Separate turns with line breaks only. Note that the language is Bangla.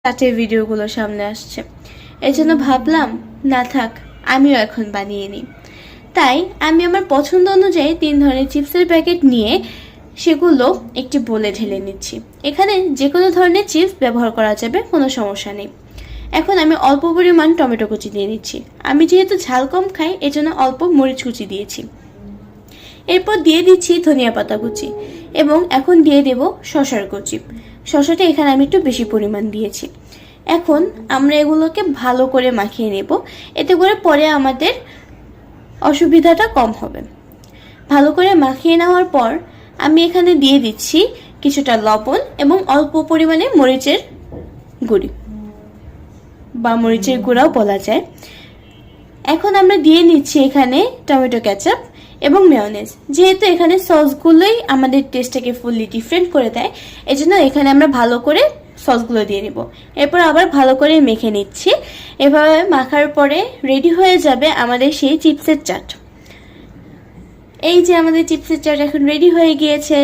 চাটের ভিডিওগুলো সামনে আসছে, এই জন্য ভাবলাম না থাক, আমিও এখন বানিয়ে নিই। তাই আমি আমার পছন্দ অনুযায়ী 3 ধরনের চিপসের প্যাকেট নিয়ে সেগুলো একটি বোলে ঢেলে নিচ্ছি। এখানে যে কোনো ধরনের চিপস ব্যবহার করা যাবে, কোনো সমস্যা নেই। এখন আমি অল্প পরিমাণ টমেটো কুচি দিয়ে নিচ্ছি। আমি যেহেতু ঝাল কম খাই, এজন্য অল্প মরিচ কুচি দিয়েছি। এরপর দিয়ে দিচ্ছি ধনিয়া পাতা কুচি এবং এখন দিয়ে দেব শসার কুচি। শসাটা এখানে আমি একটু বেশি পরিমাণ দিয়েছি। এখন আমরা এগুলোকে ভালো করে মাখিয়ে নেব, এতে করে পরে আমাদের অসুবিধাটা কম হবে। ভালো করে মাখিয়ে নেওয়ার পর আমি এখানে দিয়ে দিচ্ছি কিছুটা লবণ এবং অল্প পরিমাণে মরিচের গুঁড়ি বা মরিচের গুঁড়াও বলা যায়। এখন আমরা দিয়ে নিচ্ছি এখানে টমেটো কেচাপ এবং মেয়োনেজ। যেহেতু এখানে সসগুলোই আমাদের টেস্টটাকে ফুললি ডিফারেন্ট করে দেয়, এজন্য এখানে আমরা ভালো করে সসগুলো দিয়ে নিব। এরপর আবার ভালো করে মেখে নিচ্ছি। এভাবে মাখার পরে রেডি হয়ে যাবে আমাদের সেই চিপসের চাট। এই যে আমাদের চিপসের চাট এখন রেডি হয়ে গিয়েছে।